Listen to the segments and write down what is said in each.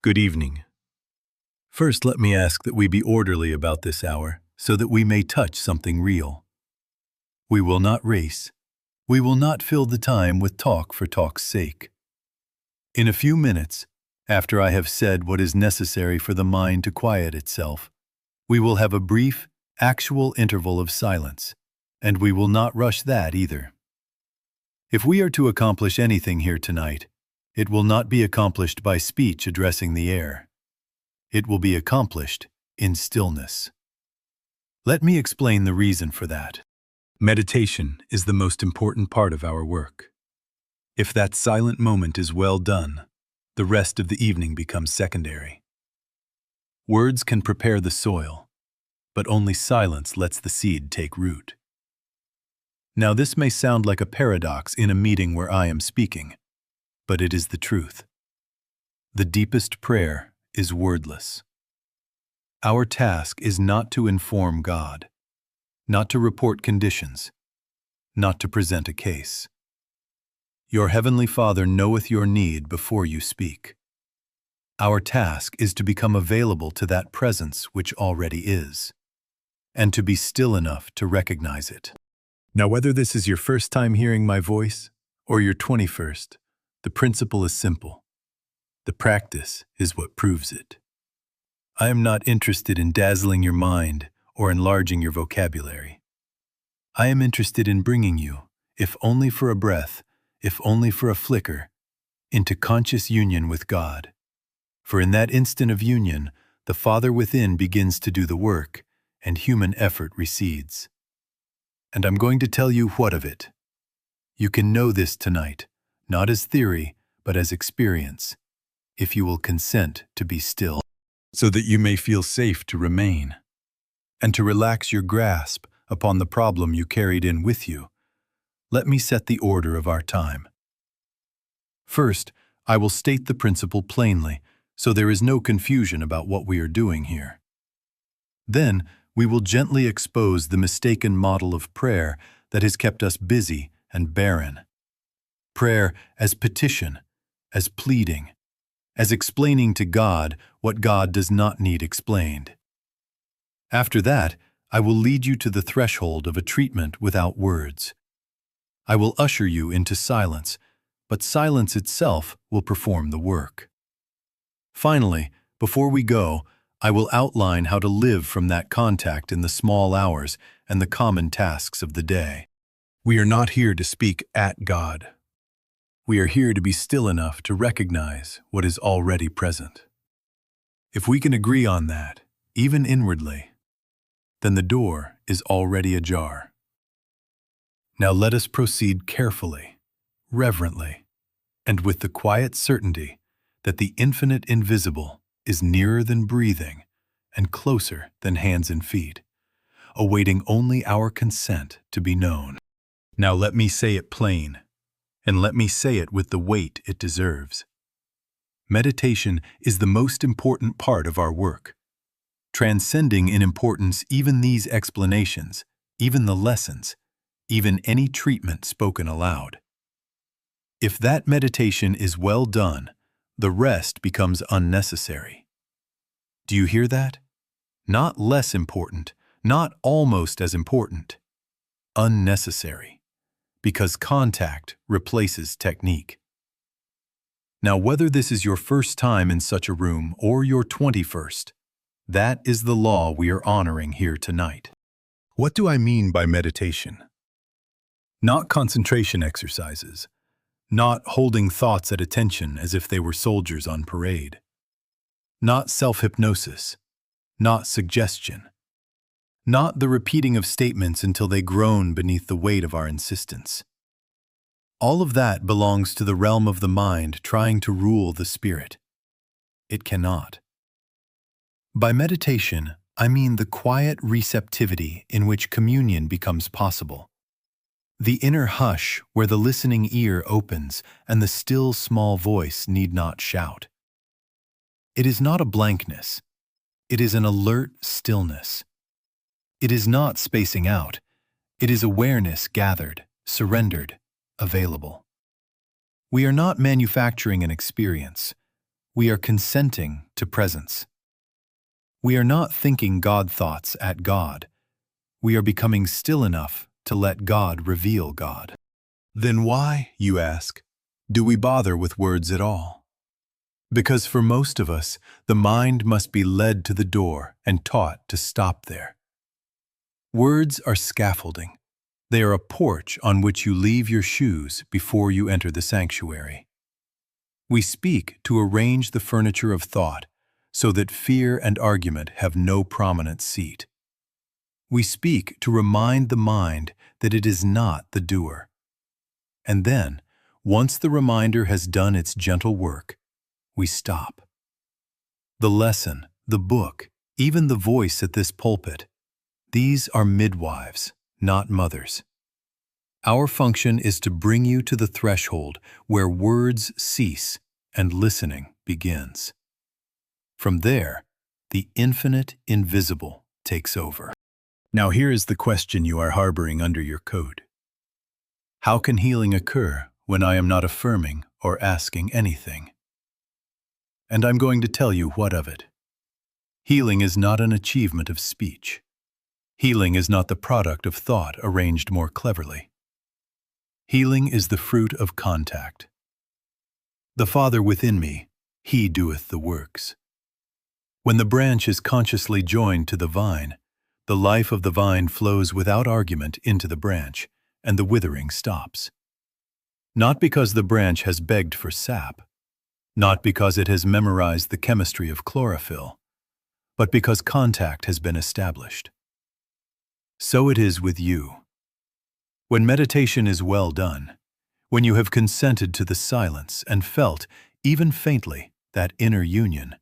Good evening. First, let me ask that we be orderly about this hour, so that we may touch something real. We will not race. We will not fill the time with talk for talk's sake. In a few minutes, after I have said what is necessary for the mind to quiet itself, we will have a brief, actual interval of silence, and we will not rush that either. If we are to accomplish anything here tonight, it will not be accomplished by speech addressing the air. It will be accomplished in stillness. Let me explain the reason for that. Meditation is the most important part of our work. If that silent moment is well done, the rest of the evening becomes secondary. Words can prepare the soil, but only silence lets the seed take root. Now, this may sound like a paradox in a meeting where I am speaking, but it is the truth. The deepest prayer is wordless. Our task is not to inform God, not to report conditions, not to present a case. Your heavenly Father knoweth your need before you speak. Our task is to become available to that presence which already is, and to be still enough to recognize it. Now, whether this is your first time hearing my voice or your 21st, the principle is simple. The practice is what proves it. I am not interested in dazzling your mind or enlarging your vocabulary. I am interested in bringing you, if only for a breath, if only for a flicker, into conscious union with God. For in that instant of union, the Father within begins to do the work, and human effort recedes. And I'm going to tell you what of it. You can know this tonight, not as theory, but as experience, if you will consent to be still, so that you may feel safe to remain, and to relax your grasp upon the problem you carried in with you. Let me set the order of our time. First, I will state the principle plainly, so there is no confusion about what we are doing here. Then, we will gently expose the mistaken model of prayer that has kept us busy and barren. Prayer as petition, as pleading, as explaining to God what God does not need explained. After that, I will lead you to the threshold of a treatment without words. I will usher you into silence, but silence itself will perform the work. Finally, before we go, I will outline how to live from that contact in the small hours and the common tasks of the day. We are not here to speak at God. We are here to be still enough to recognize what is already present. If we can agree on that, even inwardly, then the door is already ajar. Now let us proceed carefully, reverently, and with the quiet certainty that the infinite invisible is nearer than breathing and closer than hands and feet, awaiting only our consent to be known. Now let me say it plain, and let me say it with the weight it deserves. Meditation is the most important part of our work, transcending in importance even these explanations, even the lessons, even any treatment spoken aloud. If that meditation is well done, the rest becomes unnecessary. Do you hear that? Not less important, not almost as important. Unnecessary, because contact replaces technique. Now, whether this is your first time in such a room or your 21st, that is the law we are honoring here tonight. What do I mean by meditation? Not concentration exercises, not holding thoughts at attention as if they were soldiers on parade, not self-hypnosis, not suggestion, not the repeating of statements until they groan beneath the weight of our insistence. All of that belongs to the realm of the mind trying to rule the spirit. It cannot. By meditation, I mean the quiet receptivity in which communion becomes possible. The inner hush where the listening ear opens and the still small voice need not shout. It is not a blankness. It is an alert stillness. It is not spacing out. It is awareness gathered, surrendered, available. We are not manufacturing an experience. we are consenting to presence. We are not thinking God thoughts at God. We are becoming still enough to let God reveal God. Then why, you ask, do we bother with words at all? Because for most of us, the mind must be led to the door and taught to stop there. Words are scaffolding. They are a porch on which you leave your shoes before you enter the sanctuary. We speak to arrange the furniture of thought so that fear and argument have no prominent seat. We speak to remind the mind that it is not the doer. And then, once the reminder has done its gentle work, we stop. The lesson, the book, even the voice at this pulpit, these are midwives, not mothers. Our function is to bring you to the threshold where words cease and listening begins. From there, the infinite invisible takes over. Now here is the question you are harboring under your coat. How can healing occur when I am not affirming or asking anything? And I'm going to tell you what of it. Healing is not an achievement of speech. Healing is not the product of thought arranged more cleverly. Healing is the fruit of contact. The Father within me, He doeth the works. When the branch is consciously joined to the vine, the life of the vine flows without argument into the branch, and the withering stops. Not because the branch has begged for sap, not because it has memorized the chemistry of chlorophyll, but because contact has been established. So it is with you. When meditation is well done, when you have consented to the silence and felt, even faintly, that inner union,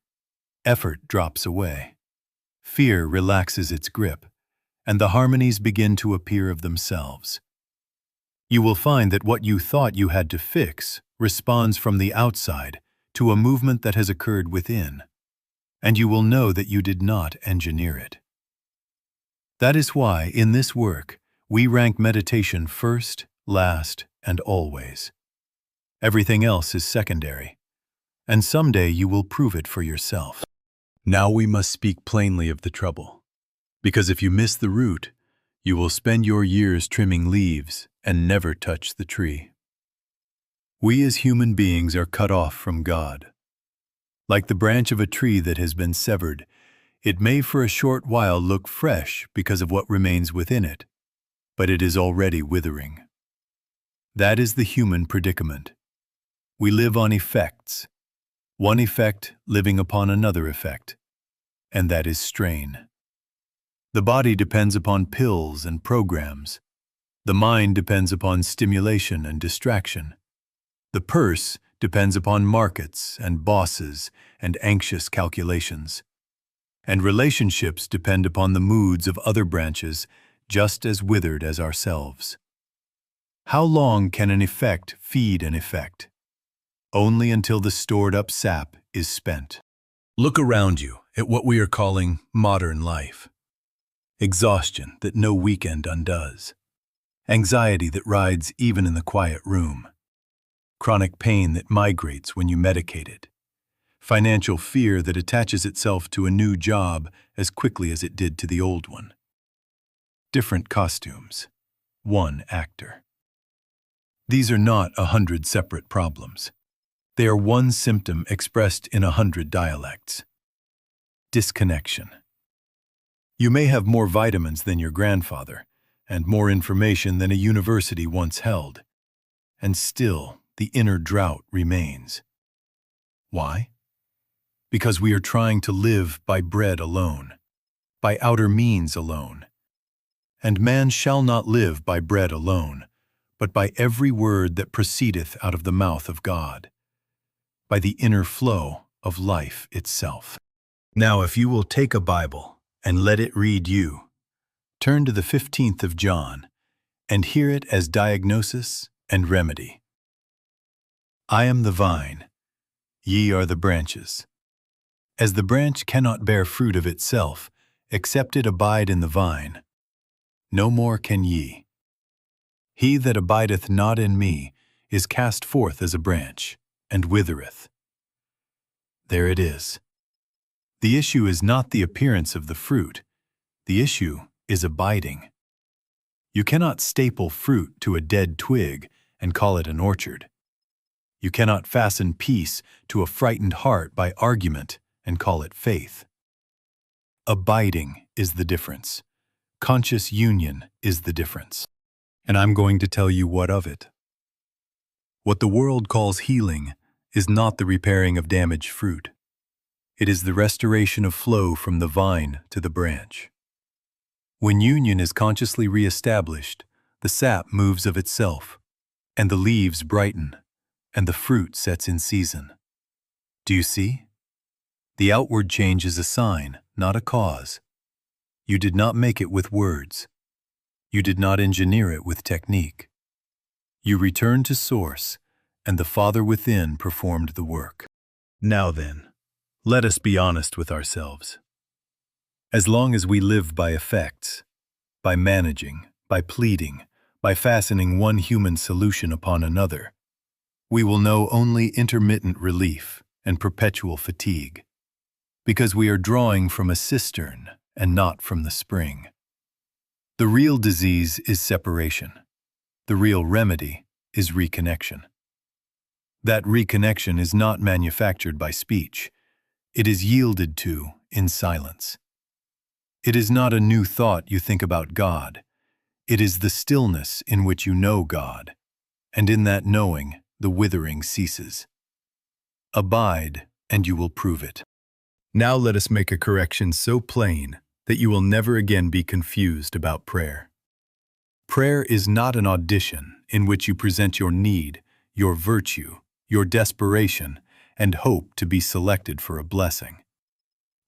effort drops away. Fear relaxes its grip, and the harmonies begin to appear of themselves. You will find that what you thought you had to fix responds from the outside to a movement that has occurred within, and you will know that you did not engineer it. That is why, in this work, we rank meditation first, last, and always. Everything else is secondary, and someday you will prove it for yourself. Now we must speak plainly of the trouble, because if you miss the root, you will spend your years trimming leaves and never touch the tree. We as human beings are cut off from God. Like the branch of a tree that has been severed, it may for a short while look fresh because of what remains within it, but it is already withering. That is the human predicament. We live on effects, one effect living upon another effect, and that is strain. The body depends upon pills and programs. The mind depends upon stimulation and distraction. The purse depends upon markets and bosses and anxious calculations. And relationships depend upon the moods of other branches, just as withered as ourselves. How long can an effect feed an effect? Only until the stored-up sap is spent. Look around you at what we are calling modern life. Exhaustion that no weekend undoes. Anxiety that rides even in the quiet room. Chronic pain that migrates when you medicate it. Financial fear that attaches itself to a new job as quickly as it did to the old one. Different costumes, one actor. These are not 100 separate problems. They are one symptom expressed in 100 dialects. Disconnection. You may have more vitamins than your grandfather, and more information than a university once held, and still the inner drought remains. Why? Because we are trying to live by bread alone, by outer means alone. And man shall not live by bread alone, but by every word that proceedeth out of the mouth of God, by the inner flow of life itself. Now, if you will take a Bible and let it read you, turn to the 15th of John and hear it as diagnosis and remedy. I am the vine, ye are the branches. As the branch cannot bear fruit of itself, except it abide in the vine, no more can ye. He that abideth not in me is cast forth as a branch, and withereth. There it is. The issue is not the appearance of the fruit. The issue is abiding. You cannot staple fruit to a dead twig and call it an orchard. You cannot fasten peace to a frightened heart by argument and call it faith. Abiding is the difference. Conscious union is the difference. And I'm going to tell you what of it. What the world calls healing is not the repairing of damaged fruit. It is the restoration of flow from the vine to the branch. When union is consciously reestablished, the sap moves of itself, and the leaves brighten, and the fruit sets in season. Do you see? The outward change is a sign, not a cause. You did not make it with words. You did not engineer it with technique. You returned to source, and the Father within performed the work. Now then, let us be honest with ourselves. As long as we live by effects, by managing, by pleading, by fastening one human solution upon another, we will know only intermittent relief and perpetual fatigue, because we are drawing from a cistern and not from the spring. The real disease is separation. The real remedy is reconnection. That reconnection is not manufactured by speech. It is yielded to in silence. It is not a new thought you think about God. It is the stillness in which you know God, and in that knowing, the withering ceases. Abide, and you will prove it. Now let us make a correction so plain that you will never again be confused about prayer. Prayer is not an audition in which you present your need, your virtue, your desperation, and hope to be selected for a blessing.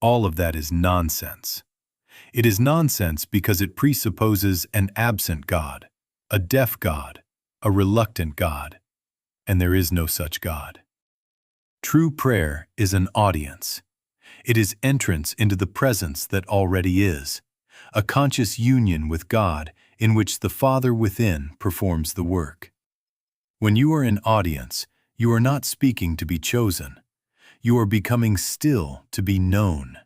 All of that is nonsense. It is nonsense because it presupposes an absent God, a deaf God, a reluctant God, and there is no such God. True prayer is an audience. It is entrance into the presence that already is, a conscious union with God in which the Father within performs the work. When you are in audience, you are not speaking to be chosen. You are becoming still to be known.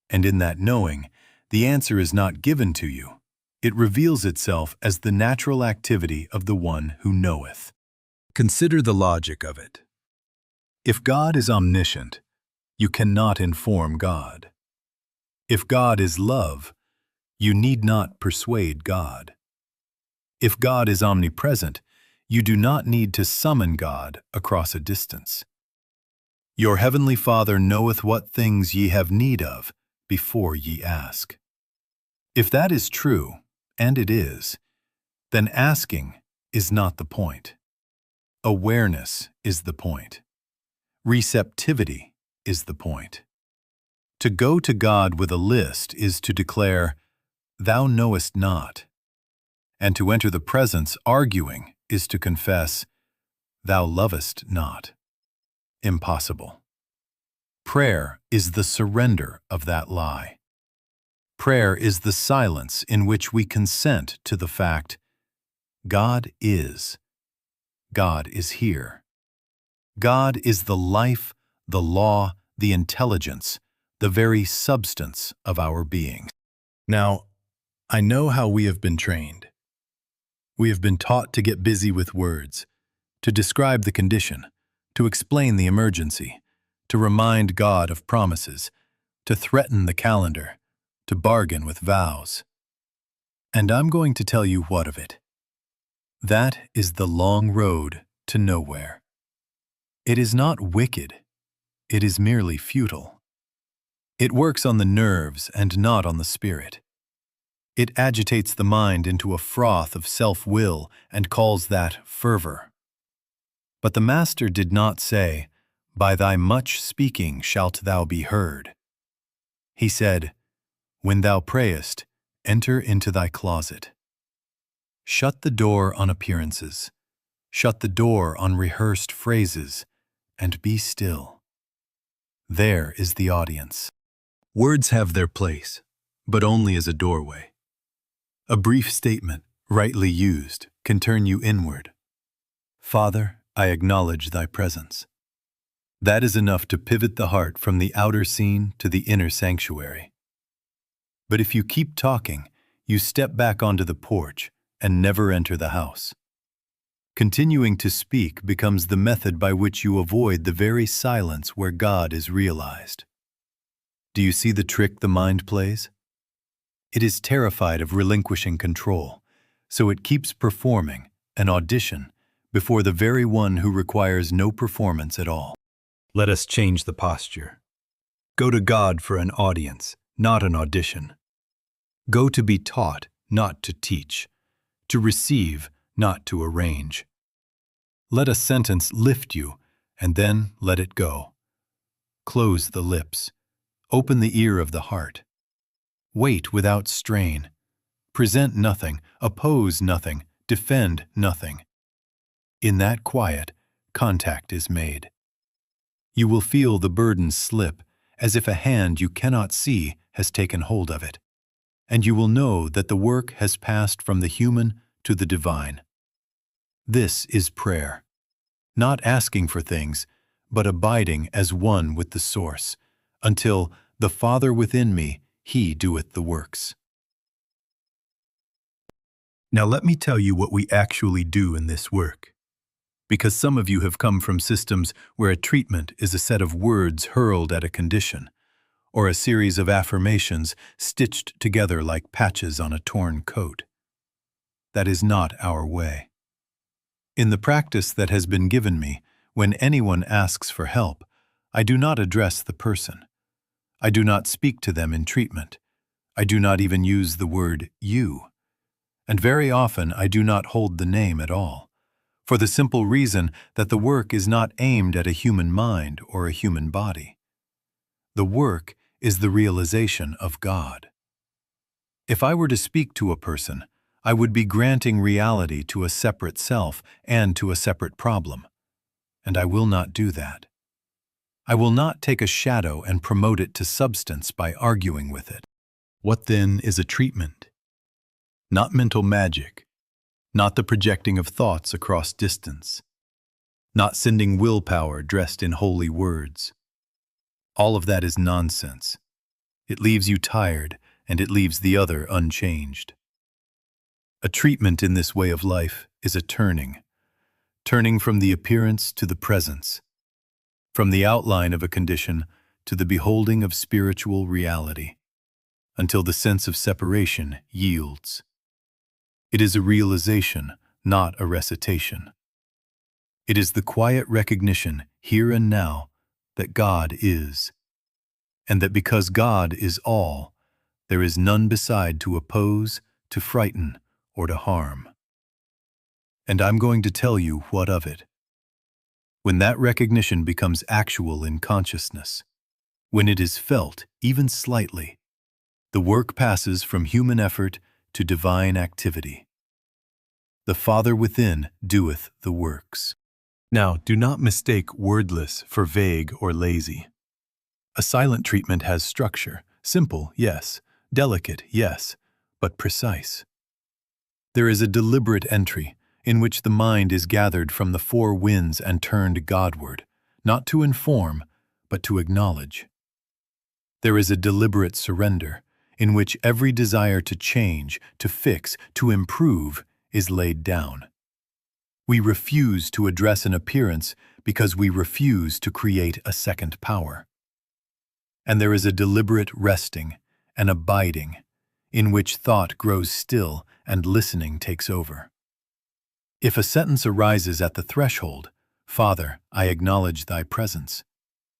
And in that knowing, the answer is not given to you. It reveals itself as the natural activity of the one who knoweth. Consider the logic of it. If God is omniscient, you cannot inform God. If God is love, you need not persuade God. If God is omnipresent, you do not need to summon God across a distance. Your heavenly Father knoweth what things ye have need of before ye ask. If that is true, and it is, then asking is not the point. Awareness is the point. Receptivity is the point. To go to God with a list is to declare, "Thou knowest not," and to enter the presence arguing is to confess, "Thou lovest not." Impossible. Prayer is the surrender of that lie. Prayer is the silence in which we consent to the fact, God is. God is here. God is the life, the law, the intelligence, the very substance of our being. Now, I know how we have been trained. We have been taught to get busy with words, to describe the condition, to explain the emergency, to remind God of promises, to threaten the calendar, to bargain with vows. And I'm going to tell you what of it. That is the long road to nowhere. It is not wicked. It is merely futile. It works on the nerves and not on the spirit. It agitates the mind into a froth of self-will and calls that fervor. But the Master did not say, "By thy much speaking shalt thou be heard." He said, "When thou prayest, enter into thy closet. Shut the door on appearances. Shut the door on rehearsed phrases, and be still. There is the audience. Words have their place, but only as a doorway. A brief statement, rightly used, can turn you inward. Father, I acknowledge thy presence. That is enough to pivot the heart from the outer scene to the inner sanctuary. But if you keep talking, you step back onto the porch and never enter the house. Continuing to speak becomes the method by which you avoid the very silence where God is realized. Do you see the trick the mind plays? It is terrified of relinquishing control, so it keeps performing an audition before the very one who requires no performance at all. Let us change the posture. Go to God for an audience, not an audition. Go to be taught, not to teach. To receive, not to arrange. Let a sentence lift you, and then let it go. Close the lips. Open the ear of the heart. Wait without strain. Present nothing, oppose nothing, defend nothing. In that quiet, contact is made. You will feel the burden slip, as if a hand you cannot see has taken hold of it. And you will know that the work has passed from the human to the divine. This is prayer. Not asking for things, but abiding as one with the source, until the Father within me, He doeth the works. Now let me tell you what we actually do in this work. Because some of you have come from systems where a treatment is a set of words hurled at a condition, or a series of affirmations stitched together like patches on a torn coat. That is not our way. In the practice that has been given me, when anyone asks for help, I do not address the person. I do not speak to them in treatment. I do not even use the word you. And very often I do not hold the name at all, for the simple reason that the work is not aimed at a human mind or a human body. The work is the realization of God. If I were to speak to a person, I would be granting reality to a separate self and to a separate problem. And I will not do that. I will not take a shadow and promote it to substance by arguing with it. What then is a treatment? Not mental magic, not the projecting of thoughts across distance, not sending willpower dressed in holy words. All of that is nonsense. It leaves you tired, and it leaves the other unchanged. A treatment in this way of life is a turning from the appearance to the presence, from the outline of a condition to the beholding of spiritual reality, until the sense of separation yields. It is a realization, not a recitation. It is the quiet recognition, here and now, that God is, and that because God is all, there is none beside to oppose, to frighten, or to harm. And I'm going to tell you what of it. When that recognition becomes actual in consciousness, when it is felt, even slightly, the work passes from human effort to divine activity. The Father within doeth the works. Now, do not mistake wordless for vague or lazy. A silent treatment has structure, simple, yes, delicate, yes, but precise. There is a deliberate entry in which the mind is gathered from the four winds and turned Godward, not to inform, but to acknowledge. There is a deliberate surrender in which every desire to change, to fix, to improve is laid down. We refuse to address an appearance because we refuse to create a second power. And there is a deliberate resting, an abiding, in which thought grows still and listening takes over. If a sentence arises at the threshold, "Father, I acknowledge thy presence,"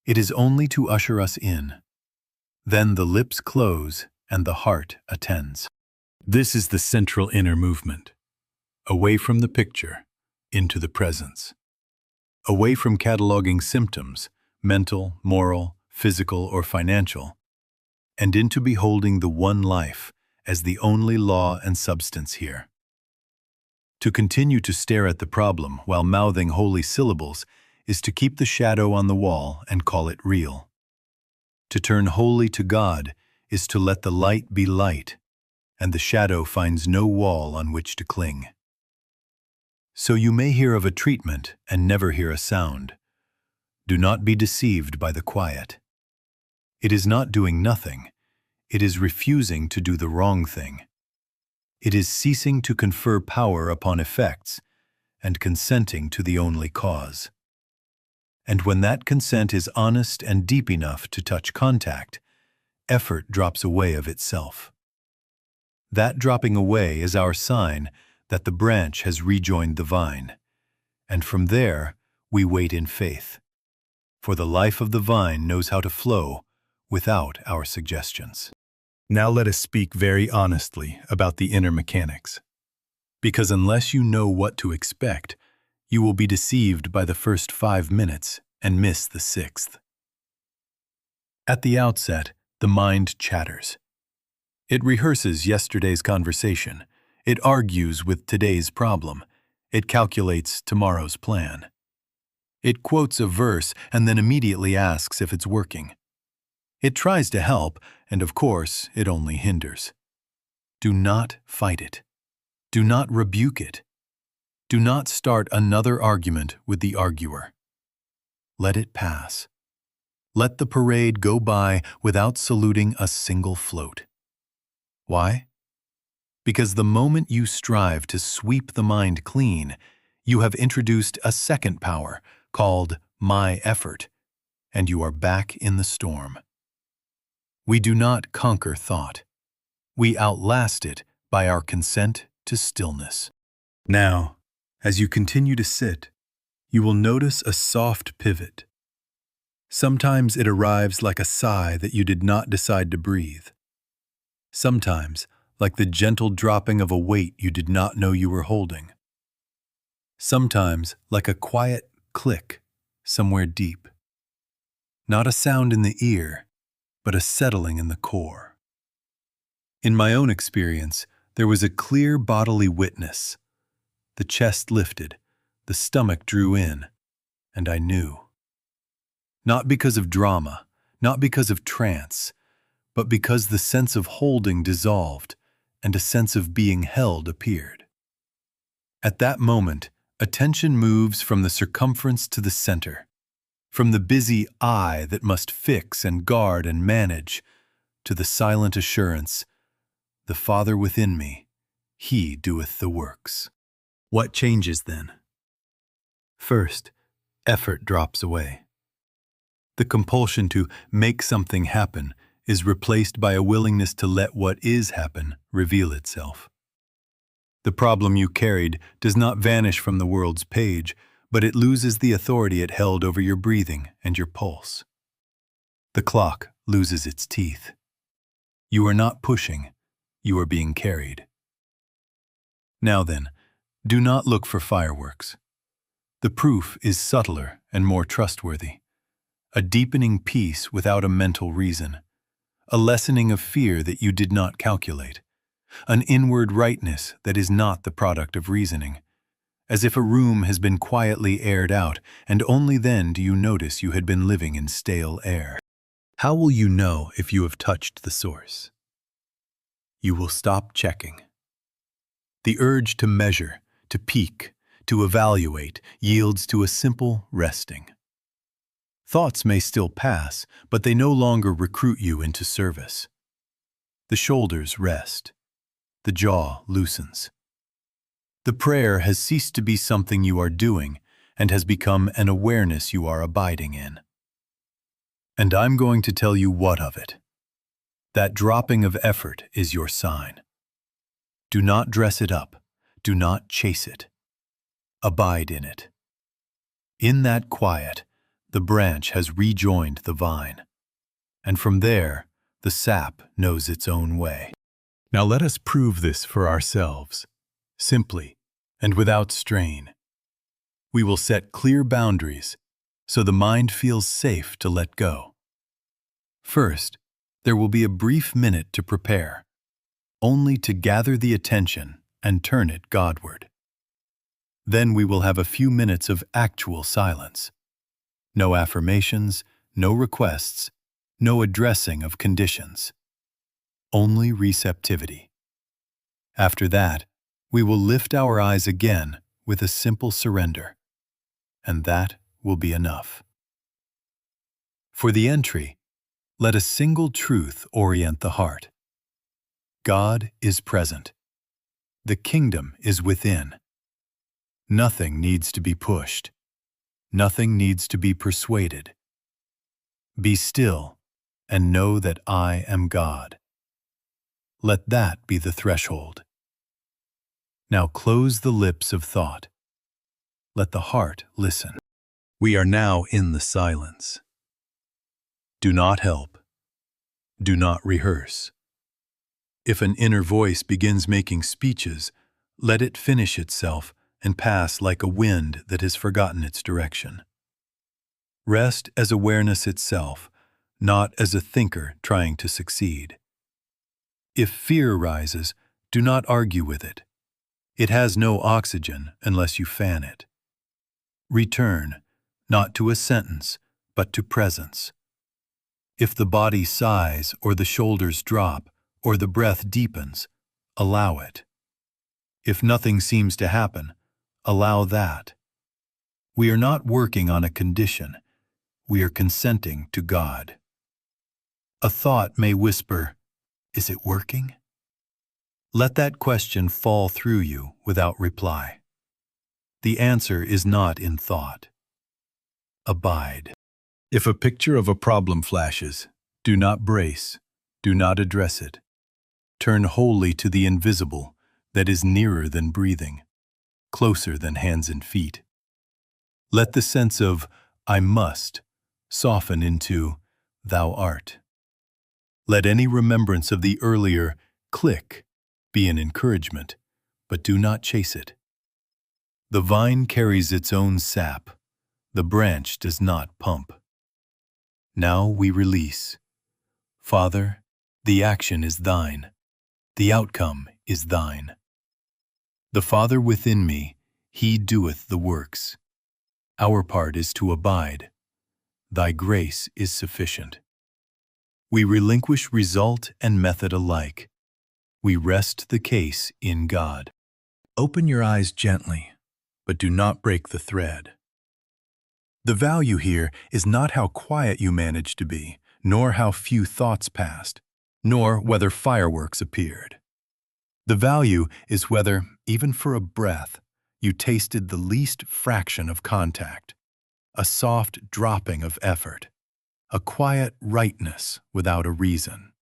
it is only to usher us in. Then the lips close and the heart attends. This is the central inner movement. Away from the picture, into the presence. Away from cataloging symptoms, mental, moral, physical, or financial, and into beholding the one life as the only law and substance here. To continue to stare at the problem while mouthing holy syllables is to keep the shadow on the wall and call it real. To turn wholly to God is to let the light be light, and the shadow finds no wall on which to cling. So you may hear of a treatment and never hear a sound. Do not be deceived by the quiet. It is not doing nothing. It is refusing to do the wrong thing. It is ceasing to confer power upon effects and consenting to the only cause. And when that consent is honest and deep enough to touch contact, effort drops away of itself. That dropping away is our sign that the branch has rejoined the vine, and from there we wait in faith. For the life of the vine knows how to flow without our suggestions. Now let us speak very honestly about the inner mechanics. Because unless you know what to expect, you will be deceived by the first 5 minutes and miss the 6th. At the outset, the mind chatters. It rehearses yesterday's conversation. It argues with today's problem. It calculates tomorrow's plan. It quotes a verse and then immediately asks if it's working. It tries to help, and of course, it only hinders. Do not fight it. Do not rebuke it. Do not start another argument with the arguer. Let it pass. Let the parade go by without saluting a single float. Why? Because the moment you strive to sweep the mind clean, you have introduced a second power called my effort, and you are back in the storm. We do not conquer thought. We outlast it by our consent to stillness. Now, as you continue to sit, you will notice a soft pivot. Sometimes it arrives like a sigh that you did not decide to breathe. Sometimes, like the gentle dropping of a weight you did not know you were holding. Sometimes, like a quiet click somewhere deep. Not a sound in the ear, but a settling in the core. In my own experience, there was a clear bodily witness. The chest lifted, the stomach drew in, and I knew. Not because of drama, not because of trance, but because the sense of holding dissolved and a sense of being held appeared. At that moment, attention moves from the circumference to the center, from the busy I that must fix and guard and manage, to the silent assurance, the Father within me, He doeth the works. What changes then? First, effort drops away. The compulsion to make something happen is replaced by a willingness to let what is happen reveal itself. The problem you carried does not vanish from the world's page, but it loses the authority it held over your breathing and your pulse. The clock loses its teeth. You are not pushing, you are being carried. Now then, do not look for fireworks. The proof is subtler and more trustworthy. A deepening peace without a mental reason. A lessening of fear that you did not calculate. An inward rightness that is not the product of reasoning. As if a room has been quietly aired out, and only then do you notice you had been living in stale air. How will you know if you have touched the source? You will stop checking. The urge to measure, to peak, to evaluate yields to a simple resting. Thoughts may still pass, but they no longer recruit you into service. The shoulders rest. The jaw loosens. The prayer has ceased to be something you are doing and has become an awareness you are abiding in. And I'm going to tell you what of it. That dropping of effort is your sign. Do not dress it up. Do not chase it. Abide in it. In that quiet, the branch has rejoined the vine, and from there, the sap knows its own way. Now let us prove this for ourselves, simply and without strain. We will set clear boundaries so the mind feels safe to let go. First, there will be a brief minute to prepare, only to gather the attention and turn it Godward. Then we will have a few minutes of actual silence. No affirmations, no requests, no addressing of conditions. Only receptivity. After that, we will lift our eyes again with a simple surrender, and that will be enough. For the entry, let a single truth orient the heart. God is present. The kingdom is within. Nothing needs to be pushed. Nothing needs to be persuaded. Be still and know that I am God. Let that be the threshold. Now close the lips of thought. Let the heart listen. We are now in the silence. Do not help. Do not rehearse. If an inner voice begins making speeches, let it finish itself and pass like a wind that has forgotten its direction. Rest as awareness itself, not as a thinker trying to succeed. If fear rises, do not argue with it. It has no oxygen unless you fan it. Return, not to a sentence, but to presence. If the body sighs or the shoulders drop or the breath deepens, allow it. If nothing seems to happen, allow that. We are not working on a condition. We are consenting to God. A thought may whisper, "Is it working?" Let that question fall through you without reply. The answer is not in thought. Abide. If a picture of a problem flashes, do not brace, do not address it. Turn wholly to the invisible that is nearer than breathing, closer than hands and feet. Let the sense of "I must" soften into "Thou art." Let any remembrance of the earlier "click" be an encouragement, but do not chase it. The vine carries its own sap. The branch does not pump. Now we release. Father, the action is thine. The outcome is thine. The Father within me, he doeth the works. Our part is to abide. Thy grace is sufficient. We relinquish result and method alike. We rest the case in God. Open your eyes gently, but do not break the thread. The value here is not how quiet you managed to be, nor how few thoughts passed, nor whether fireworks appeared. The value is whether, even for a breath, you tasted the least fraction of contact, a soft dropping of effort, a quiet rightness without a reason.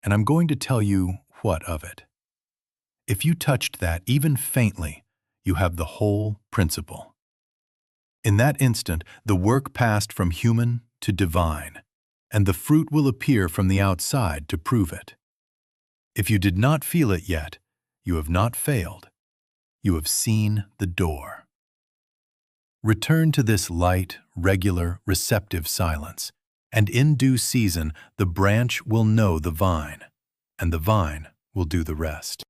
And I'm going to tell you what of it. If you touched that even faintly, you have the whole principle. In that instant, the work passed from human to divine, and the fruit will appear from the outside to prove it. If you did not feel it yet, you have not failed. You have seen the door. Return to this light, regular, receptive silence, and in due season the branch will know the vine, and the vine will do the rest.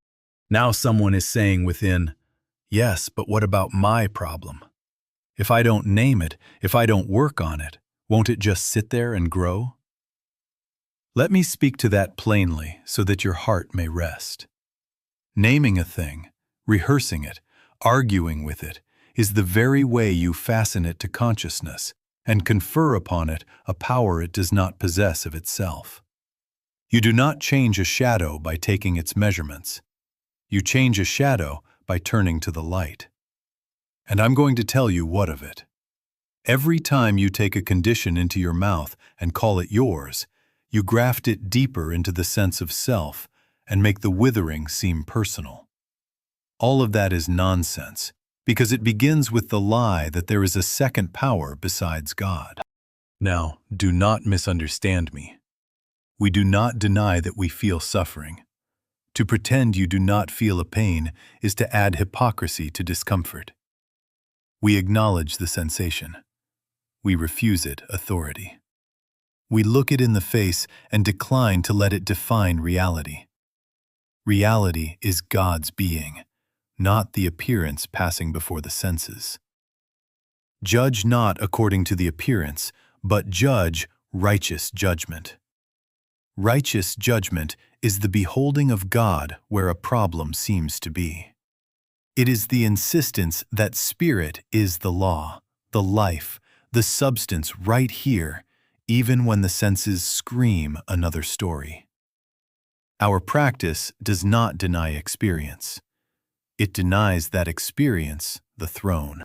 Now someone is saying within, "Yes, but what about my problem? If I don't name it, if I don't work on it, won't it just sit there and grow?" Let me speak to that plainly so that your heart may rest. Naming a thing, rehearsing it, arguing with it, is the very way you fasten it to consciousness and confer upon it a power it does not possess of itself. You do not change a shadow by taking its measurements. You change a shadow by turning to the light. And I'm going to tell you what of it. Every time you take a condition into your mouth and call it yours, you graft it deeper into the sense of self and make the withering seem personal. All of that is nonsense, because it begins with the lie that there is a second power besides God. Now, do not misunderstand me. We do not deny that we feel suffering. To pretend you do not feel a pain is to add hypocrisy to discomfort. We acknowledge the sensation. We refuse it authority. We look it in the face and decline to let it define reality. Reality is God's being, not the appearance passing before the senses. Judge not according to the appearance, but judge righteous judgment. Righteous judgment is the beholding of God where a problem seems to be. It is the insistence that spirit is the law, the life, the substance right here, even when the senses scream another story. Our practice does not deny experience. It denies that experience the throne.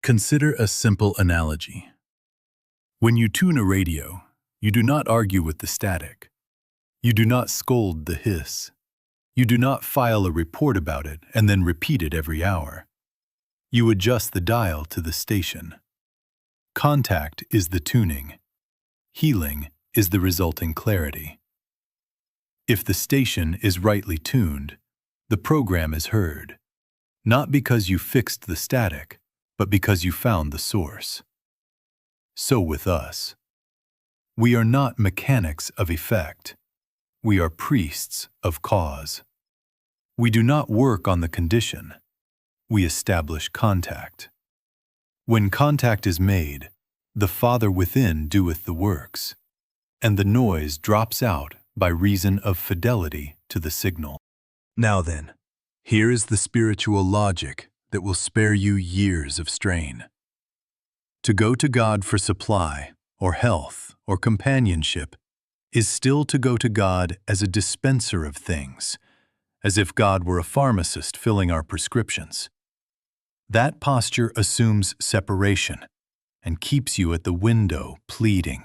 Consider a simple analogy. When you tune a radio, you do not argue with the static. You do not scold the hiss. You do not file a report about it and then repeat it every hour. You adjust the dial to the station. Contact is the tuning. Healing is the resulting clarity. If the station is rightly tuned, the program is heard, not because you fixed the static, but because you found the source. So with us. We are not mechanics of effect. We are priests of cause. We do not work on the condition. We establish contact. When contact is made, the Father within doeth the works, and the noise drops out by reason of fidelity to the signal. Now then, here is the spiritual logic that will spare you years of strain. To go to God for supply, or health, or companionship, is still to go to God as a dispenser of things, as if God were a pharmacist filling our prescriptions. That posture assumes separation and keeps you at the window pleading.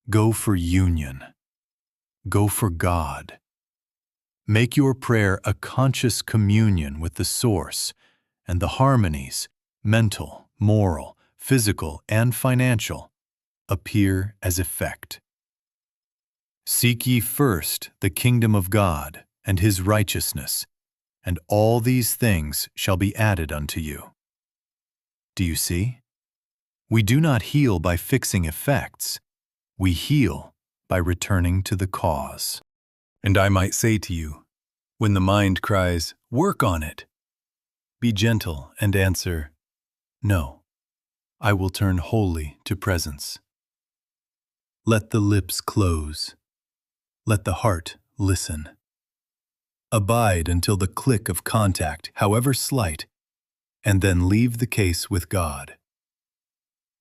Go for union. Go for God. Make your prayer a conscious communion with the source and the harmonies, mental, moral, physical, and financial, appear as effect. Seek ye first the kingdom of God and his righteousness, and all these things shall be added unto you. Do you see? We do not heal by fixing effects. We heal by returning to the cause. And I might say to you, when the mind cries, "Work on it," be gentle and answer, "No, I will turn wholly to presence." Let the lips close. Let the heart listen. Abide until the click of contact, however slight, and then leave the case with God.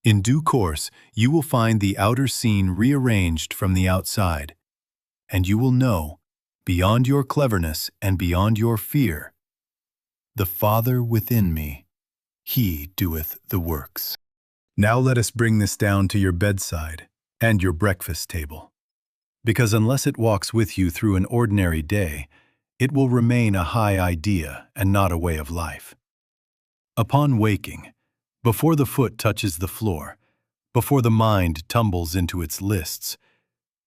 In due course, you will find the outer scene rearranged from the outside, and you will know, beyond your cleverness and beyond your fear, the Father within me, he doeth the works. Now let us bring this down to your bedside and your breakfast table, because unless it walks with you through an ordinary day, it will remain a high idea and not a way of life. Upon waking, before the foot touches the floor, before the mind tumbles into its lists,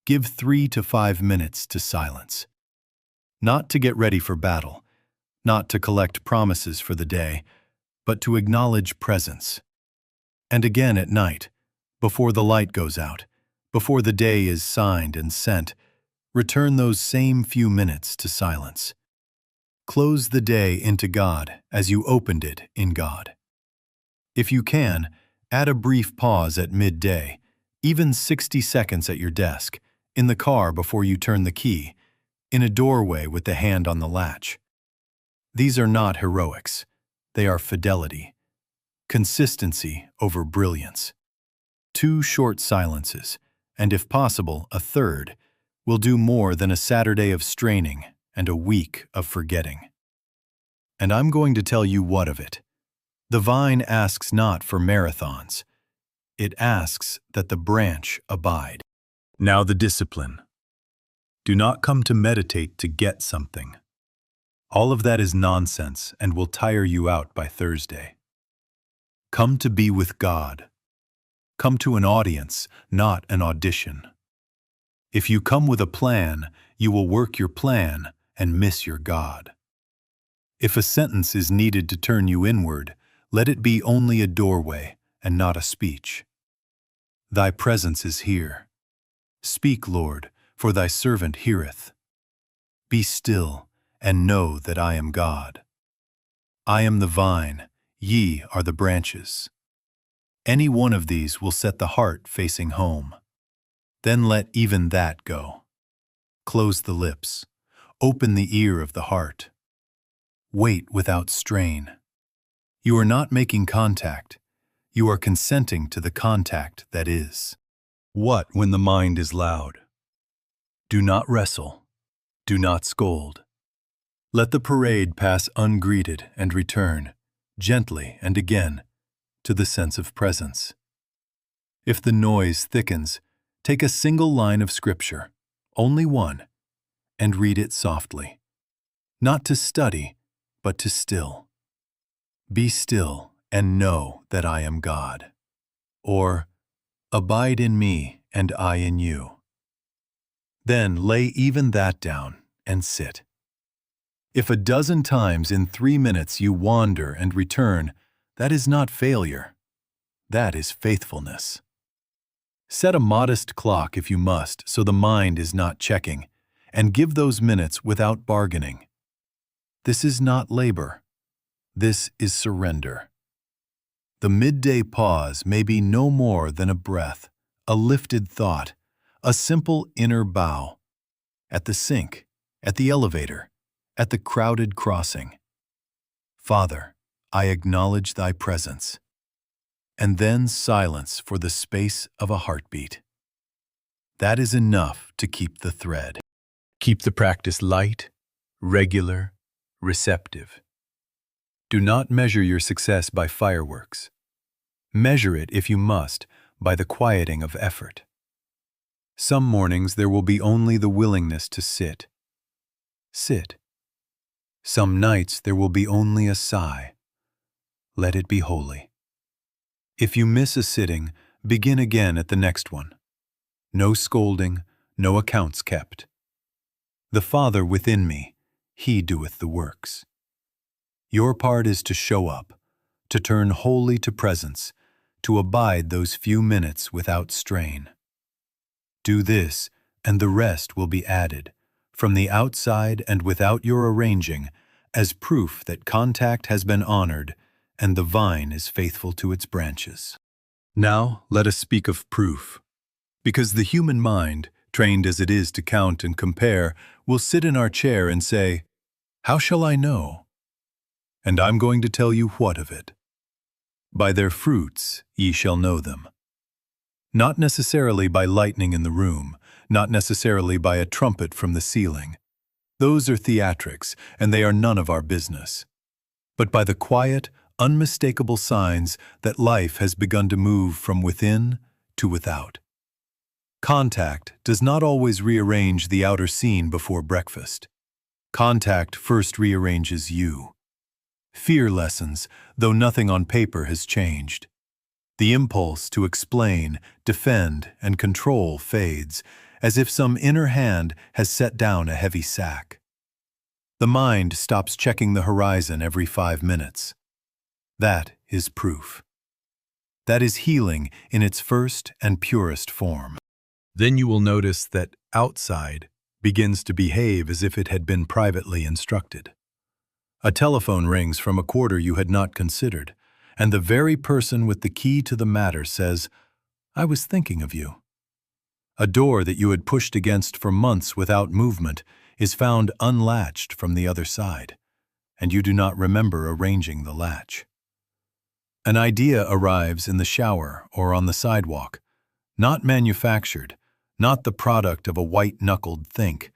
give 3 to 5 minutes to silence. Not to get ready for battle, not to collect promises for the day, but to acknowledge presence. And again at night, before the light goes out, before the day is signed and sent, return those same few minutes to silence. Close the day into God as you opened it in God. If you can, add a brief pause at midday, even 60 seconds at your desk, in the car before you turn the key, in a doorway with the hand on the latch. These are not heroics. They are fidelity. Consistency over brilliance. 2 short silences, and if possible, a third, will do more than a Saturday of straining and a week of forgetting. And I'm going to tell you what of it. The vine asks not for marathons. It asks that the branch abide. Now the discipline. Do not come to meditate to get something. All of that is nonsense and will tire you out by Thursday. Come to be with God. Come to an audience, not an audition. If you come with a plan, you will work your plan and miss your God. If a sentence is needed to turn you inward, let it be only a doorway and not a speech. Thy presence is here. Speak, Lord, for thy servant heareth. Be still and know that I am God. I am the vine, ye are the branches. Any one of these will set the heart facing home. Then let even that go. Close the lips. Open the ear of the heart. Wait without strain. You are not making contact. You are consenting to the contact that is. What when the mind is loud? Do not wrestle. Do not scold. Let the parade pass ungreeted and return, gently and again, to the sense of presence. If the noise thickens, take a single line of scripture, only one, and read it softly. Not to study, but to still. Be still and know that I am God. Or, abide in me and I in you. Then lay even that down and sit. If a dozen times in 3 minutes you wander and return, that is not failure. That is faithfulness. Set a modest clock if you must, so the mind is not checking, and give those minutes without bargaining. This is not labor. This is surrender. The midday pause may be no more than a breath, a lifted thought, a simple inner bow. At the sink, at the elevator, at the crowded crossing. Father, I acknowledge thy presence. And then silence for the space of a heartbeat. That is enough to keep the thread. Keep the practice light, regular, receptive. Do not measure your success by fireworks. Measure it, if you must, by the quieting of effort. Some mornings there will be only the willingness to sit. Sit. Some nights there will be only a sigh. Let it be holy. If you miss a sitting, begin again at the next one. No scolding, no accounts kept. The Father within me, He doeth the works. Your part is to show up, to turn wholly to presence, to abide those few minutes without strain. Do this, and the rest will be added, from the outside and without your arranging, as proof that contact has been honored and the vine is faithful to its branches. Now let us speak of proof, because the human mind, trained as it is to count and compare, will sit in our chair and say, "How shall I know?" And I'm going to tell you what of it. By their fruits ye shall know them. Not necessarily by lightning in the room, not necessarily by a trumpet from the ceiling. Those are theatrics, and they are none of our business. But by the quiet, unmistakable signs that life has begun to move from within to without. Contact does not always rearrange the outer scene before breakfast. Contact first rearranges you. Fear lessens, though nothing on paper has changed. The impulse to explain, defend, and control fades, as if some inner hand has set down a heavy sack. The mind stops checking the horizon every 5 minutes. That is proof. That is healing in its first and purest form. Then you will notice that outside begins to behave as if it had been privately instructed. A telephone rings from a quarter you had not considered, and the very person with the key to the matter says, "I was thinking of you." A door that you had pushed against for months without movement is found unlatched from the other side, and you do not remember arranging the latch. An idea arrives in the shower or on the sidewalk, not manufactured, not the product of a white-knuckled think,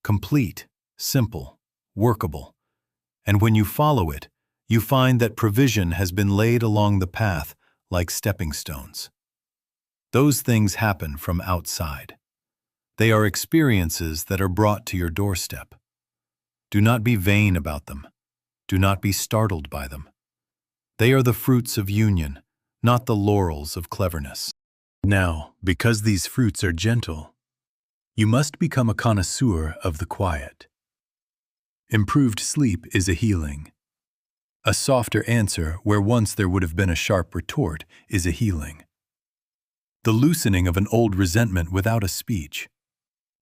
complete, simple, workable. And when you follow it, you find that provision has been laid along the path like stepping stones. Those things happen from outside. They are experiences that are brought to your doorstep. Do not be vain about them. Do not be startled by them. They are the fruits of union, not the laurels of cleverness. Now, because these fruits are gentle, you must become a connoisseur of the quiet. Improved sleep is a healing. A softer answer where once there would have been a sharp retort is a healing. The loosening of an old resentment without a speech.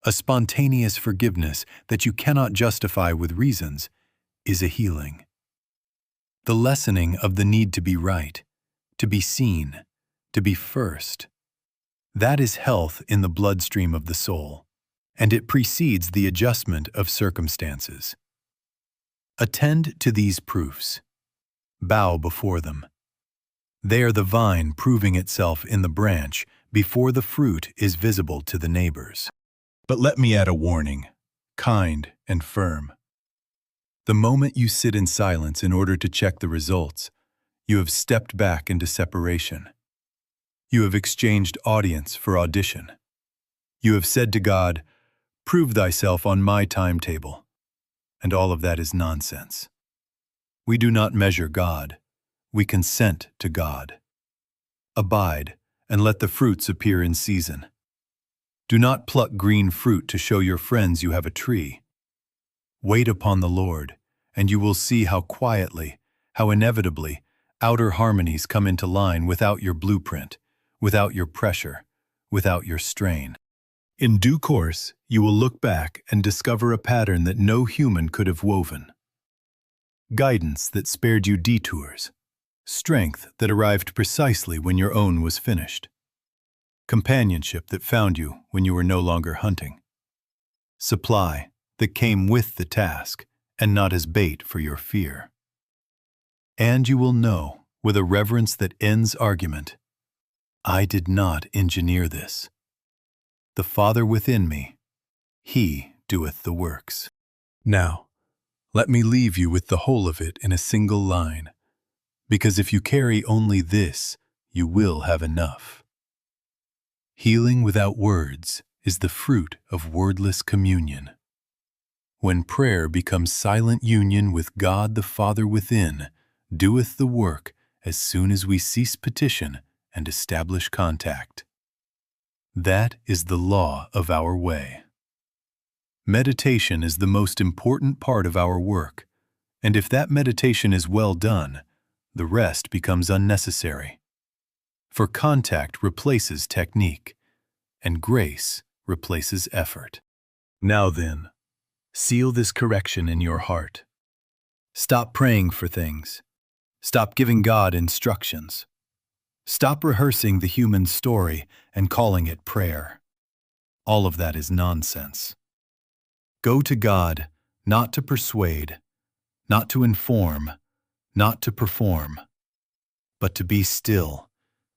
A spontaneous forgiveness that you cannot justify with reasons is a healing. The lessening of the need to be right, to be seen, to be first. That is health in the bloodstream of the soul, and it precedes the adjustment of circumstances. Attend to these proofs. Bow before them. They are the vine proving itself in the branch, before the fruit is visible to the neighbors. But let me add a warning, kind and firm. The moment you sit in silence in order to check the results, you have stepped back into separation. You have exchanged audience for audition. You have said to God, "Prove thyself on my timetable." And all of that is nonsense. We do not measure God. We consent to God. Abide and let the fruits appear in season. Do not pluck green fruit to show your friends you have a tree. Wait upon the Lord, and you will see how quietly, how inevitably, outer harmonies come into line without your blueprint, without your pressure, without your strain. In due course, you will look back and discover a pattern that no human could have woven. Guidance that spared you detours. Strength that arrived precisely when your own was finished. Companionship that found you when you were no longer hunting. Supply that came with the task and not as bait for your fear. And you will know, with a reverence that ends argument, I did not engineer this. The Father within me, He doeth the works. Now, let me leave you with the whole of it in a single line, because if you carry only this, you will have enough. Healing without words is the fruit of wordless communion. When prayer becomes silent union with God the Father within, doeth the work as soon as we cease petition and establish contact. That is the law of our way. Meditation is the most important part of our work, and if that meditation is well done, the rest becomes unnecessary. For contact replaces technique, and grace replaces effort. Now then, seal this correction in your heart. Stop praying for things. Stop giving God instructions. Stop rehearsing the human story and calling it prayer. All of that is nonsense. Go to God, not to persuade, not to inform, not to perform, but to be still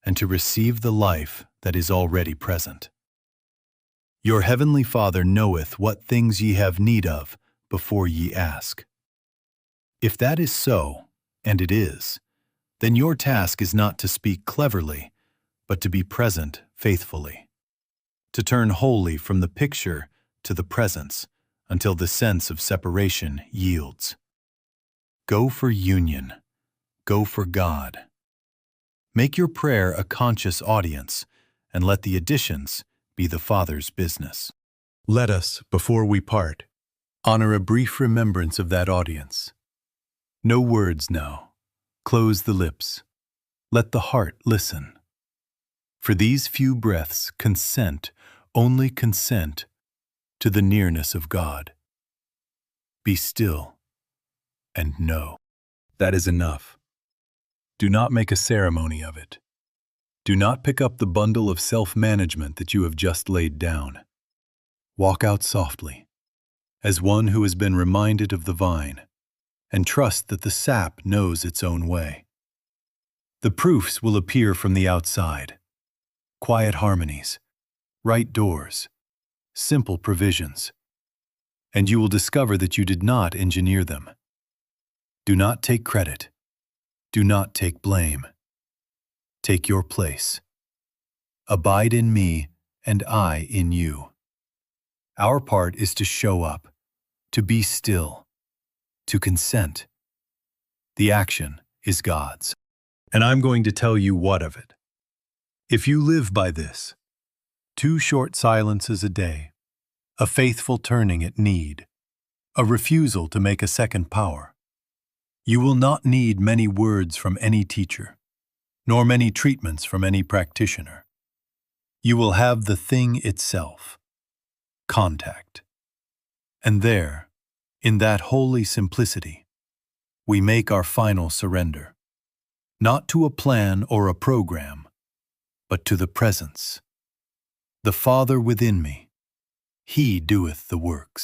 and to receive the life that is already present. Your heavenly Father knoweth what things ye have need of before ye ask. If that is so, and it is, then your task is not to speak cleverly, but to be present faithfully, to turn wholly from the picture to the presence until the sense of separation yields. Go for union. Go for God. Make your prayer a conscious audience, and let the additions be the Father's business. Let us, before we part, honor a brief remembrance of that audience. No words now. Close the lips. Let the heart listen. For these few breaths consent, only consent, to the nearness of God. Be still and know. That is enough. Do not make a ceremony of it. Do not pick up the bundle of self-management that you have just laid down. Walk out softly, as one who has been reminded of the vine, and trust that the sap knows its own way. The proofs will appear from the outside. Quiet harmonies, right doors, simple provisions, and you will discover that you did not engineer them. Do not take credit. Do not take blame. Take your place. Abide in me, and I in you. Our part is to show up, to be still, to consent. The action is God's. And I'm going to tell you what of it. If you live by this, 2 short silences a day, a faithful turning at need, a refusal to make a second power, you will not need many words from any teacher, nor many treatments from any practitioner. You will have the thing itself, contact. And there, in that holy simplicity, we make our final surrender, not to a plan or a program, but to the presence. The Father within me, He doeth the works.